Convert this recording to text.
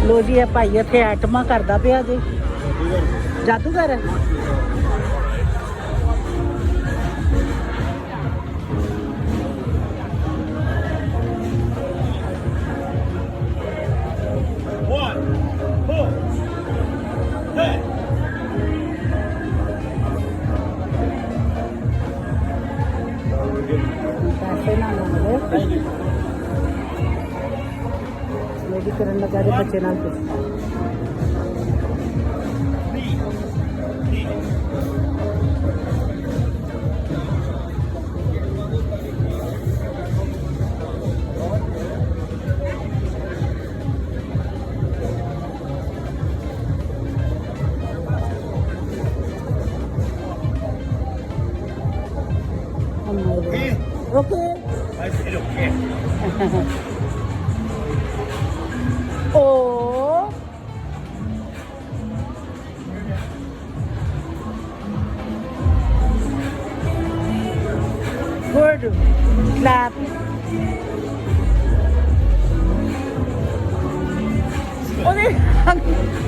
ਲੋ ਜੀ ਇਹ ਭਾਈ ਇੱਥੇ ਆਈਟਮਾਂ ਕਰਦਾ ਪਿਆ ਜੀ ਜਾਦੂਗਰ ਪੈਸੇ ਨਾ ਮੰਗਦੇ ਮੇਰੀ ਕਰਨ ਲੱਗਾ ਦੇ ਬੱਚੇ ਨਾਲ Okay. I said okay. Oh. Good. Clap. Oh,